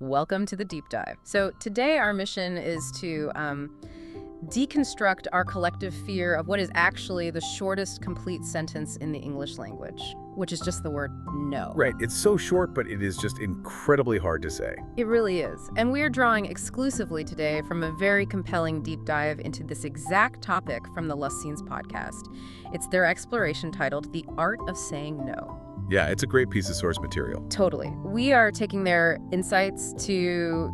Welcome to the deep dive. So today our mission is to deconstruct our collective fear of what is actually the shortest complete sentence in the English language, which is just the word no. Right. It's so short, but it is just incredibly hard to say. It really is. And we are drawing exclusively today from a very compelling deep dive into this exact topic from the Lust Scenes podcast. It's their exploration titled The Art of Saying No. Yeah, it's a great piece of source material. Totally. We are taking their insights to,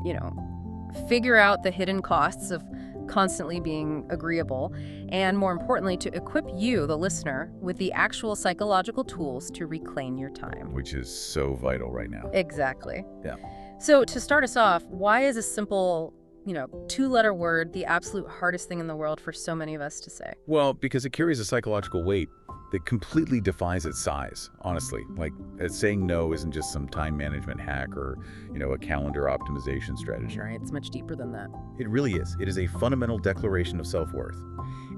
figure out the hidden costs of constantly being agreeable, and more importantly, to equip you, the listener, with the actual psychological tools to reclaim your time. Which is so vital right now. Exactly. Yeah. So to start us off, why is a simple, two-letter word the absolute hardest thing in the world for so many of us to say? Well, because it carries a psychological weight that completely defies its size, honestly. Like, saying no isn't just some time management hack or, a calendar optimization strategy. Right, it's much deeper than that. It really is. It is a fundamental declaration of self-worth.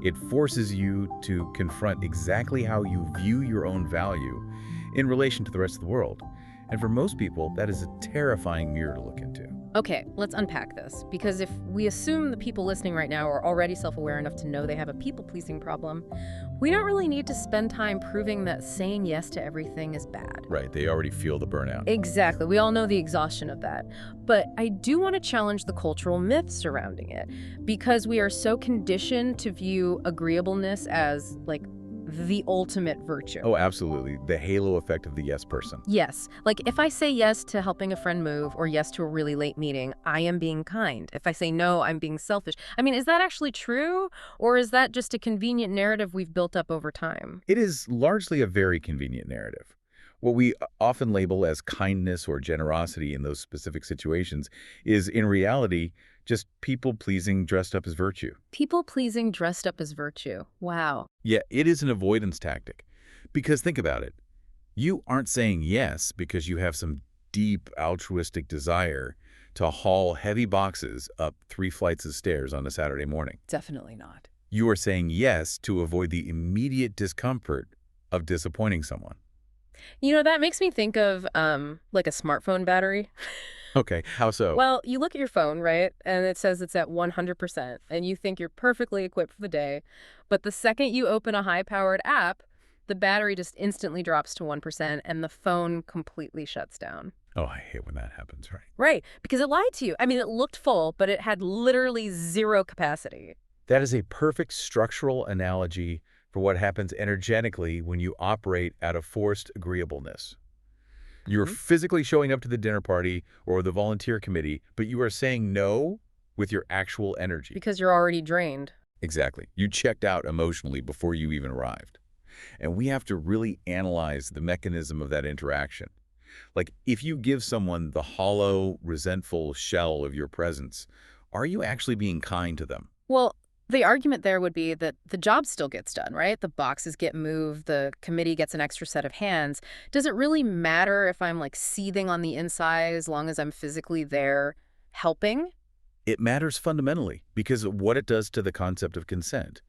It forces you to confront exactly how you view your own value in relation to the rest of the world. And for most people, that is a terrifying mirror to look into. Okay, let's unpack this, because if we assume the people listening right now are already self-aware enough to know they have a people-pleasing problem, we don't really need to spend time proving that saying yes to everything is bad. Right, they already feel the burnout. Exactly, we all know the exhaustion of that. But I do want to challenge the cultural myths surrounding it, because we are so conditioned to view agreeableness as, the ultimate virtue. Oh, absolutely. The halo effect of the yes person. Yes. Like, if I say yes to helping a friend move or yes to a really late meeting, I am being kind. If I say no, I'm being selfish. I mean, is that actually true? Or is that just a convenient narrative we've built up over time? It is largely a very convenient narrative. What we often label as kindness or generosity in those specific situations is, in reality, just people-pleasing dressed up as virtue. People-pleasing dressed up as virtue. Wow. Yeah, it is an avoidance tactic. Because think about it. You aren't saying yes because you have some deep altruistic desire to haul heavy boxes up 3 flights of stairs on a Saturday morning. Definitely not. You are saying yes to avoid the immediate discomfort of disappointing someone. That makes me think of, a smartphone battery. Okay, how so? Well, you look at your phone, right? And it says it's at 100%, and you think you're perfectly equipped for the day. But the second you open a high-powered app, the battery just instantly drops to 1%, and the phone completely shuts down. Oh, I hate when that happens, right? Right, because it lied to you. I mean, it looked full, but it had literally zero capacity. That is a perfect structural analogy for what happens energetically when you operate out of forced agreeableness. You're physically showing up to the dinner party or the volunteer committee, but you are saying no with your actual energy. Because you're already drained. Exactly. You checked out emotionally before you even arrived. And we have to really analyze the mechanism of that interaction. Like, if you give someone the hollow, resentful shell of your presence, are you actually being kind to them? Well, the argument there would be that the job still gets done, right? The boxes get moved, the committee gets an extra set of hands. Does it really matter if I'm seething on the inside as long as I'm physically there helping? It matters fundamentally because of what it does to the concept of consent.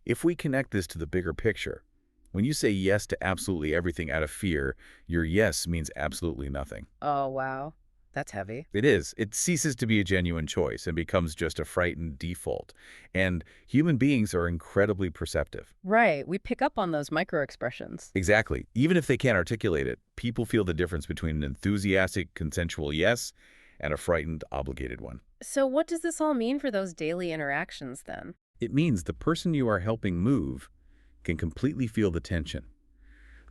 If we connect this to the bigger picture, when you say yes to absolutely everything out of fear, your yes means absolutely nothing. Oh, wow. That's heavy. It is. It ceases to be a genuine choice and becomes just a frightened default. And human beings are incredibly perceptive. Right. We pick up on those micro-expressions. Exactly. Even if they can't articulate it, people feel the difference between an enthusiastic, consensual yes and a frightened, obligated one. So what does this all mean for those daily interactions then? It means the person you are helping move can completely feel the tension.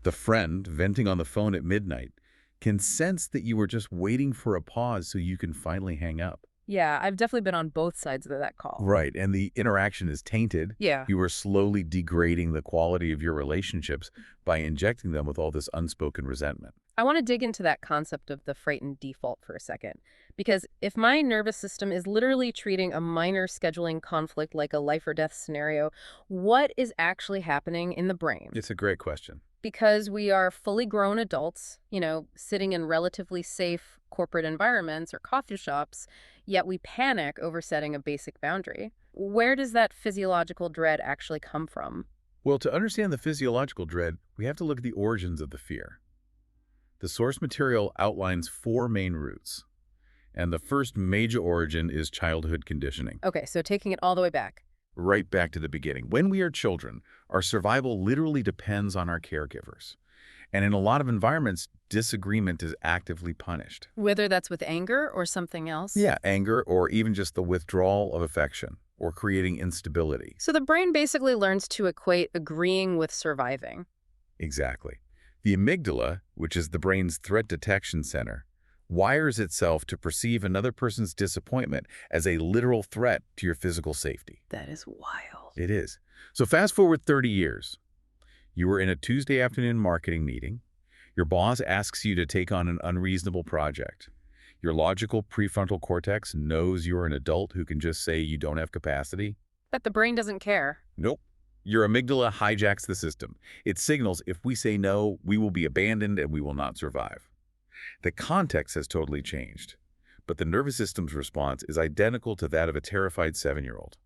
The friend venting on the phone at midnight can sense that you were just waiting for a pause so you can finally hang up. Yeah, I've definitely been on both sides of that call. Right, and the interaction is tainted. Yeah. You are slowly degrading the quality of your relationships by injecting them with all this unspoken resentment. I want to dig into that concept of the frightened default for a second, because if my nervous system is literally treating a minor scheduling conflict like a life or death scenario, what is actually happening in the brain? It's a great question. Because we are fully grown adults, sitting in relatively safe corporate environments or coffee shops, yet we panic over setting a basic boundary. Where does that physiological dread actually come from? Well, to understand the physiological dread, we have to look at the origins of the fear. The source material outlines 4 main roots, And the first major origin is childhood conditioning. Okay, so taking it all the way back. Right back to the beginning. When we are children, our survival literally depends on our caregivers. And in a lot of environments, disagreement is actively punished. Whether that's with anger or something else? Yeah, anger or even just the withdrawal of affection or creating instability. So the brain basically learns to equate agreeing with surviving. Exactly. The amygdala, which is the brain's threat detection center, wires itself to perceive another person's disappointment as a literal threat to your physical safety. That is wild. It is. So fast forward 30 years. You were in a Tuesday afternoon marketing meeting. Your boss asks you to take on an unreasonable project. Your logical prefrontal cortex knows you're an adult who can just say you don't have capacity. But the brain doesn't care. Nope. Your amygdala hijacks the system. It signals if we say no, we will be abandoned and we will not survive. The context has totally changed, but the nervous system's response is identical to that of a terrified 7-year-old.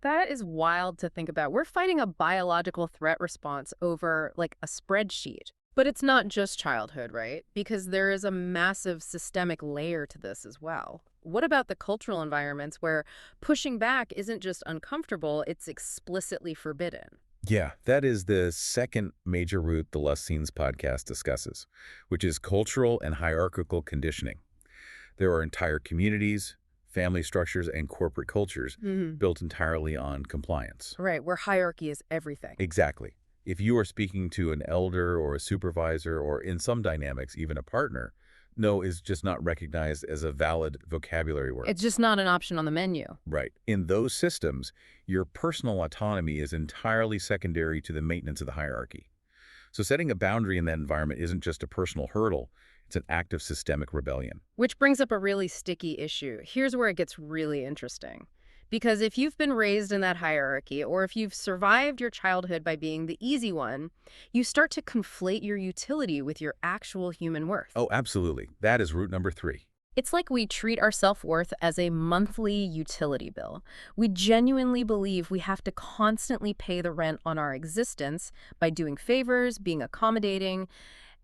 That is wild to think about. We're fighting a biological threat response over, like, a spreadsheet. But it's not just childhood, right? Because there is a massive systemic layer to this as well. What about the cultural environments where pushing back isn't just uncomfortable, it's explicitly forbidden? Yeah, that is the second major root the Less Scenes podcast discusses, which is cultural and hierarchical conditioning. There are entire communities, family structures, and corporate cultures built entirely on compliance. Right, where hierarchy is everything. Exactly. If you are speaking to an elder or a supervisor or in some dynamics, even a partner, no is just not recognized as a valid vocabulary word. It's just not an option on the menu. Right. In those systems, your personal autonomy is entirely secondary to the maintenance of the hierarchy. So setting a boundary in that environment isn't just a personal hurdle, it's an act of systemic rebellion. Which brings up a really sticky issue. Here's where it gets really interesting. Because if you've been raised in that hierarchy, or if you've survived your childhood by being the easy one, you start to conflate your utility with your actual human worth. Oh, absolutely. That is root number 3. It's like we treat our self-worth as a monthly utility bill. We genuinely believe we have to constantly pay the rent on our existence by doing favors, being accommodating,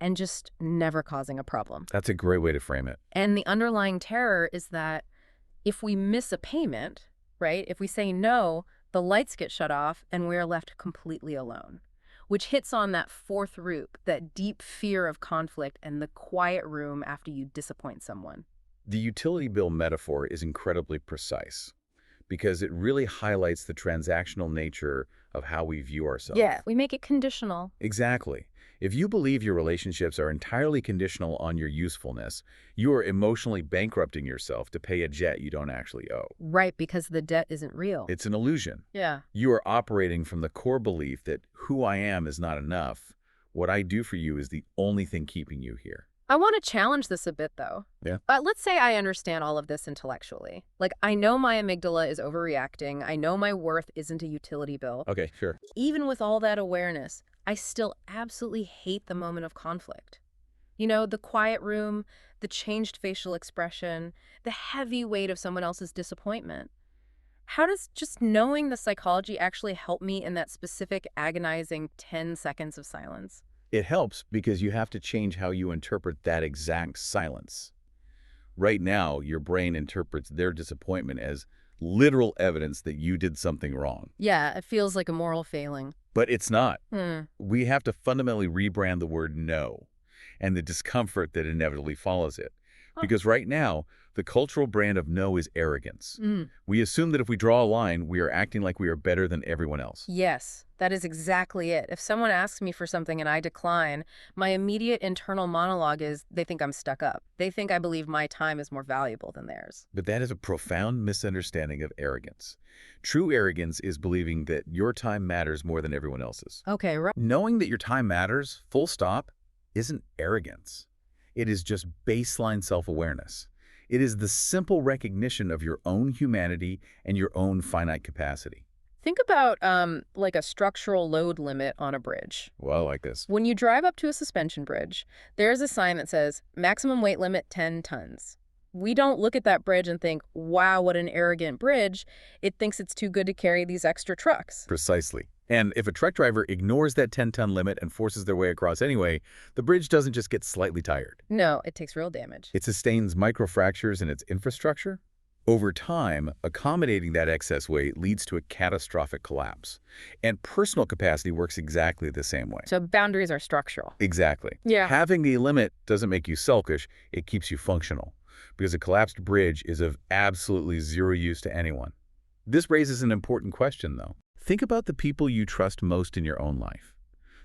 and just never causing a problem. That's a great way to frame it. And the underlying terror is that if we miss a payment, right? If we say no, the lights get shut off and we're left completely alone, which hits on that fourth root, that deep fear of conflict and the quiet room after you disappoint someone. The utility bill metaphor is incredibly precise because it really highlights the transactional nature of how we view ourselves. Yeah, we make it conditional. Exactly. If you believe your relationships are entirely conditional on your usefulness, you are emotionally bankrupting yourself to pay a debt you don't actually owe. Right, because the debt isn't real. It's an illusion. Yeah. You are operating from the core belief that who I am is not enough. What I do for you is the only thing keeping you here. I want to challenge this a bit, though. Yeah. Let's say I understand all of this intellectually. Like, I know my amygdala is overreacting. I know my worth isn't a utility bill. Okay, sure. Even with all that awareness, I still absolutely hate the moment of conflict. You know, the quiet room, the changed facial expression, the heavy weight of someone else's disappointment. How does just knowing the psychology actually help me in that specific agonizing 10 seconds of silence? It helps because you have to change how you interpret that exact silence. Right now, your brain interprets their disappointment as literal evidence that you did something wrong. Yeah, it feels like a moral failing. But it's not. Hmm. We have to fundamentally rebrand the word no and the discomfort that inevitably follows it. Because right now, the cultural brand of no is arrogance. We assume that if we draw a line, we are acting like we are better than everyone else. Yes, that is exactly it. If someone asks me for something and I decline, my immediate internal monologue is they think I'm stuck up. They think I believe my time is more valuable than theirs. But that is a profound misunderstanding of arrogance. True arrogance is believing that your time matters more than everyone else's. Okay, right. Knowing that your time matters, full stop, isn't arrogance. It is just baseline self-awareness. It is the simple recognition of your own humanity and your own finite capacity. Think about like a structural load limit on a bridge. Well, I like this. When you drive up to a suspension bridge, there's a sign that says maximum weight limit 10 tons. We don't look at that bridge and think, wow, what an arrogant bridge. It thinks it's too good to carry these extra trucks. Precisely. And if a truck driver ignores that 10-ton limit and forces their way across anyway, the bridge doesn't just get slightly tired. No, it takes real damage. It sustains microfractures in its infrastructure. Over time, accommodating that excess weight leads to a catastrophic collapse. And personal capacity works exactly the same way. So boundaries are structural. Exactly. Yeah. Having the limit doesn't make you selfish, it keeps you functional. Because a collapsed bridge is of absolutely zero use to anyone. This raises an important question, though. Think about the people you trust most in your own life.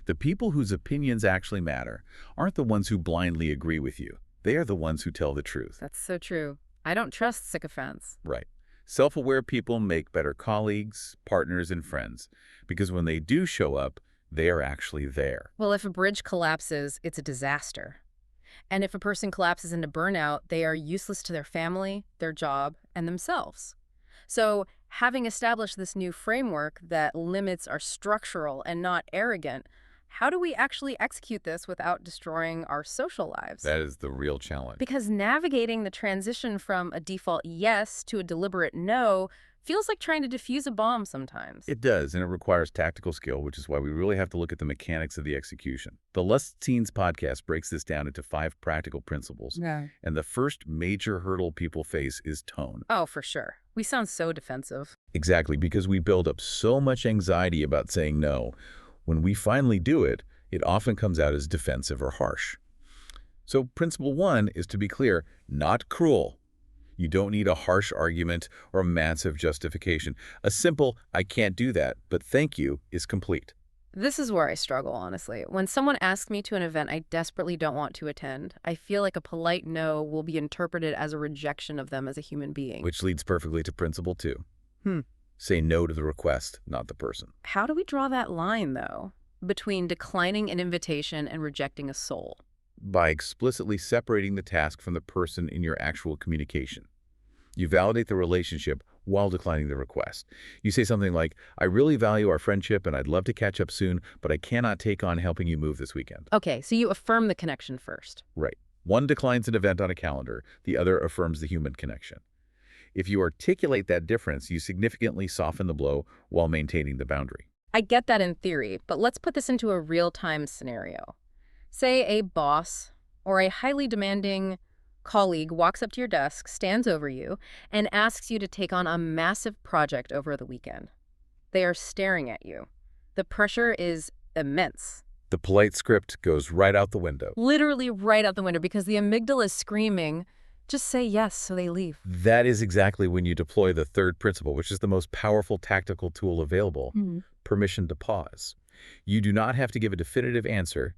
The people whose opinions actually matter aren't the ones who blindly agree with you. They are the ones who tell the truth. That's so true. I don't trust sycophants. Right. Self-aware people make better colleagues, partners, and friends, because when they do show up, they are actually there. Well, if a bridge collapses, it's a disaster. And if a person collapses into burnout, they are useless to their family, their job, and themselves. So having established this new framework that limits are structural and not arrogant, how do we actually execute this without destroying our social lives? That is the real challenge. Because navigating the transition from a default yes to a deliberate no feels like trying to defuse a bomb sometimes. It does, and it requires tactical skill, which is why we really have to look at the mechanics of the execution. The Lust Scenes podcast breaks this down into 5 practical principles. Yeah. And the first major hurdle people face is tone. Oh, for sure. We sound so defensive. Exactly, because we build up so much anxiety about saying no. When we finally do it, it often comes out as defensive or harsh. So principle 1 is to be clear, not cruel. You don't need a harsh argument or a massive justification. A simple, I can't do that, but thank you, is complete. This is where I struggle, honestly. When someone asks me to an event I desperately don't want to attend, I feel like a polite no will be interpreted as a rejection of them as a human being. Which leads perfectly to principle 2. Say no to the request, not the person. How do we draw that line, though, between declining an invitation and rejecting a soul? By explicitly separating the task from the person in your actual communication. You validate the relationship while declining the request. You say something like, I really value our friendship and I'd love to catch up soon, but I cannot take on helping you move this weekend. Okay, so you affirm the connection first. Right. One declines an event on a calendar, the other affirms the human connection. If you articulate that difference, you significantly soften the blow while maintaining the boundary. I get that in theory, but let's put this into a real-time scenario. Say a boss or a highly demanding colleague walks up to your desk, stands over you, and asks you to take on a massive project over the weekend. They are staring at you. The pressure is immense. The polite script goes right out the window. Literally right out the window because the amygdala is screaming, just say yes so they leave. That is exactly when you deploy the third principle, which is the most powerful tactical tool available, permission to pause. You do not have to give a definitive answer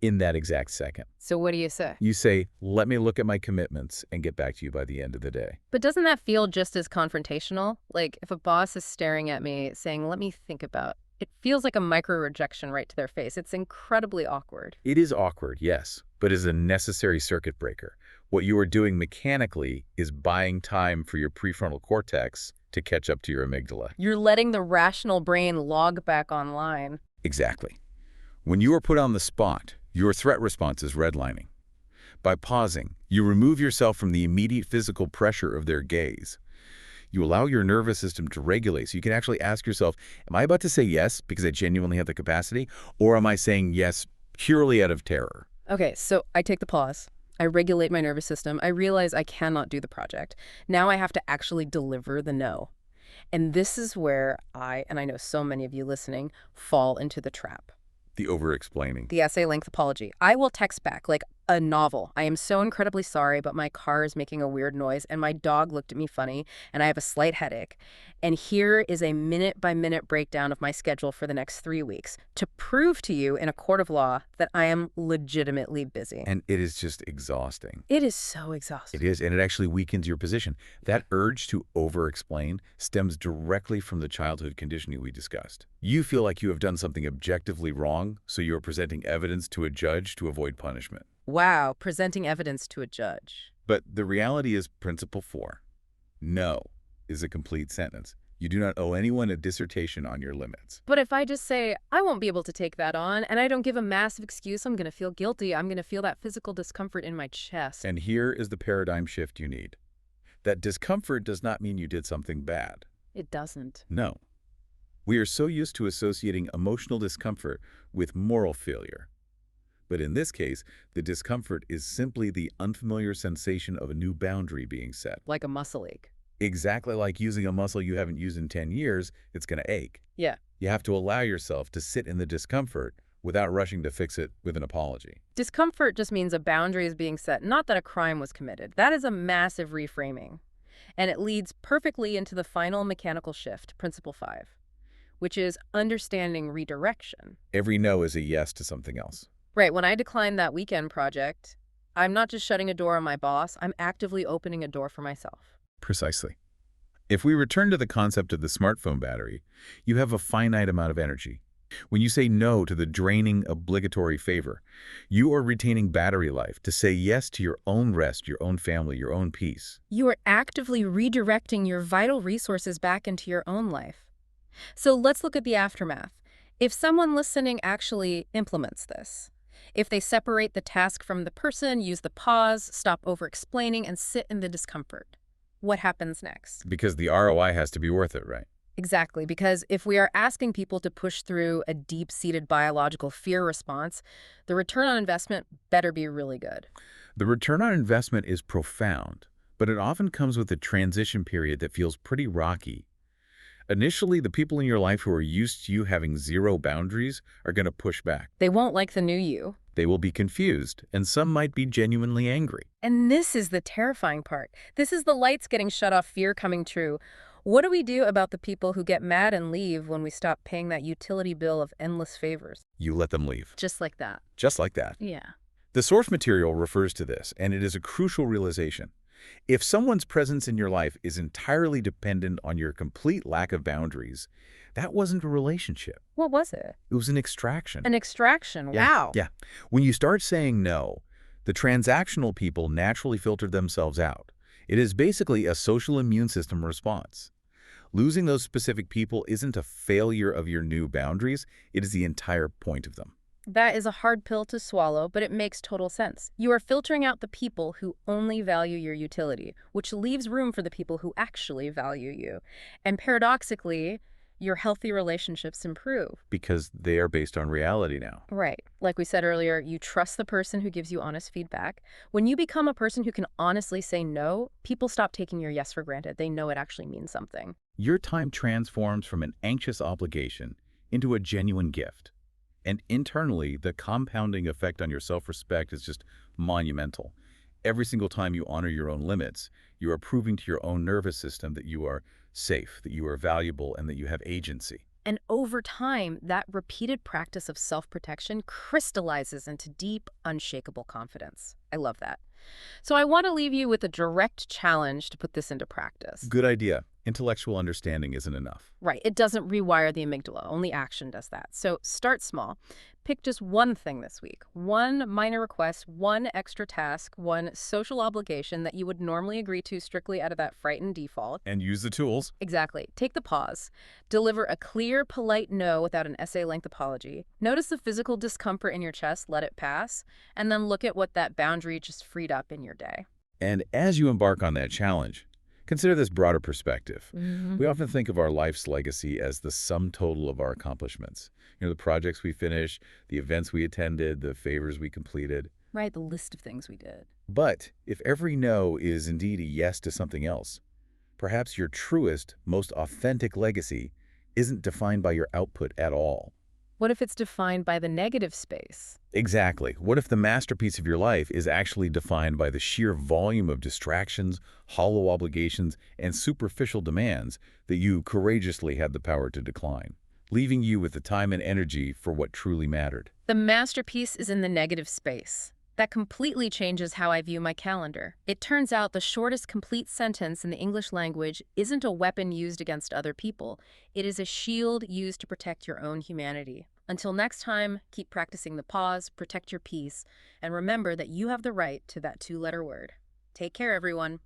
in that exact second. So what do you say? You say, let me look at my commitments and get back to you by the end of the day. But doesn't that feel just as confrontational? Like if a boss is staring at me saying, let me think about it, feels like a micro-rejection right to their face. It's incredibly awkward. It is awkward, yes, but is a necessary circuit breaker. What you are doing mechanically is buying time for your prefrontal cortex to catch up to your amygdala. You're letting the rational brain log back online. Exactly. When you are put on the spot, your threat response is redlining. By pausing, you remove yourself from the immediate physical pressure of their gaze. You allow your nervous system to regulate, so you can actually ask yourself, am I about to say yes because I genuinely have the capacity, or am I saying yes purely out of terror? Okay, so I take the pause. I regulate my nervous system. I realize I cannot do the project. Now I have to actually deliver the no. And this is where and I know so many of you listening, fall into the trap. The over-explaining. The essay length apology. I will text back like a novel. I am so incredibly sorry, but my car is making a weird noise and my dog looked at me funny and I have a slight headache. And here is a minute-by-minute breakdown of my schedule for the next 3 weeks to prove to you in a court of law that I am legitimately busy. And it is just exhausting. It is so exhausting. It is, and it actually weakens your position. That urge to over-explain stems directly from the childhood conditioning we discussed. You feel like you have done something objectively wrong, so you are presenting evidence to a judge to avoid punishment. Wow, presenting evidence to a judge. But the reality is principle 4. No is a complete sentence. You do not owe anyone a dissertation on your limits. But if I just say, I won't be able to take that on, and I don't give a massive excuse, I'm going to feel guilty. I'm going to feel that physical discomfort in my chest. And here is the paradigm shift you need. That discomfort does not mean you did something bad. It doesn't. No. We are so used to associating emotional discomfort with moral failure. But in this case, the discomfort is simply the unfamiliar sensation of a new boundary being set. Like a muscle ache. Exactly like using a muscle you haven't used in 10 years, it's going to ache. Yeah. You have to allow yourself to sit in the discomfort without rushing to fix it with an apology. Discomfort just means a boundary is being set, not that a crime was committed. That is a massive reframing. And it leads perfectly into the final mechanical shift, Principle 5, which is understanding redirection. Every no is a yes to something else. Right, when I decline that weekend project, I'm not just shutting a door on my boss, I'm actively opening a door for myself. Precisely. If we return to the concept of the smartphone battery, you have a finite amount of energy. When you say no to the draining, obligatory favor, you are retaining battery life to say yes to your own rest, your own family, your own peace. You are actively redirecting your vital resources back into your own life. So let's look at the aftermath. If someone listening actually implements this, if they separate the task from the person, use the pause, stop over-explaining, and sit in the discomfort, what happens next? Because the ROI has to be worth it, right? Exactly, because if we are asking people to push through a deep-seated biological fear response, the return on investment better be really good. The return on investment is profound, but it often comes with a transition period that feels pretty rocky. Initially, the people in your life who are used to you having zero boundaries are going to push back. They won't like the new you. They will be confused, and some might be genuinely angry. And this is the terrifying part. This is the lights getting shut off, fear coming true. What do we do about the people who get mad and leave when we stop paying that utility bill of endless favors? You let them leave. Just like that. Just like that. Yeah. The source material refers to this, and it is a crucial realization. If someone's presence in your life is entirely dependent on your complete lack of boundaries, that wasn't a relationship. What was it? It was an extraction. An extraction. Yeah, Wow. Yeah. When you start saying no, the transactional people naturally filter themselves out. It is basically a social immune system response. Losing those specific people isn't a failure of your new boundaries, it is the entire point of them. That is a hard pill to swallow, but it makes total sense. You are filtering out the people who only value your utility, which leaves room for the people who actually value you. And paradoxically, your healthy relationships improve. Because they are based on reality now. Right. Like we said earlier, you trust the person who gives you honest feedback. When you become a person who can honestly say no, people stop taking your yes for granted. They know it actually means something. Your time transforms from an anxious obligation into a genuine gift. And internally, the compounding effect on your self-respect is just monumental. Every single time you honor your own limits, you are proving to your own nervous system that you are safe, that you are valuable, and that you have agency. And over time, that repeated practice of self-protection crystallizes into deep, unshakable confidence. I love that. So I want to leave you with a direct challenge to put this into practice. Good idea. Intellectual understanding isn't enough. Right. It doesn't rewire the amygdala. Only action does that. So start small. Pick just one thing this week. One minor request, one extra task, one social obligation that you would normally agree to strictly out of that frightened default. And use the tools. Exactly. Take the pause. Deliver a clear, polite no without an essay-length apology. Notice the physical discomfort in your chest. Let it pass. And then look at what that boundary just freed up in your day. And as you embark on that challenge, consider this broader perspective. We often think of our life's legacy as the sum total of our accomplishments. You know, the projects we finished, the events we attended, the favors we completed. Right, the list of things we did. But if every no is indeed a yes to something else, perhaps your truest, most authentic legacy isn't defined by your output at all. What if it's defined by the negative space? Exactly. What if the masterpiece of your life is actually defined by the sheer volume of distractions, hollow obligations, and superficial demands that you courageously had the power to decline, leaving you with the time and energy for what truly mattered? The masterpiece is in the negative space. That completely changes how I view my calendar. It turns out the shortest complete sentence in the English language isn't a weapon used against other people. It is a shield used to protect your own humanity. Until next time, keep practicing the pause, protect your peace, and remember that you have the right to that two-letter word. Take care, everyone.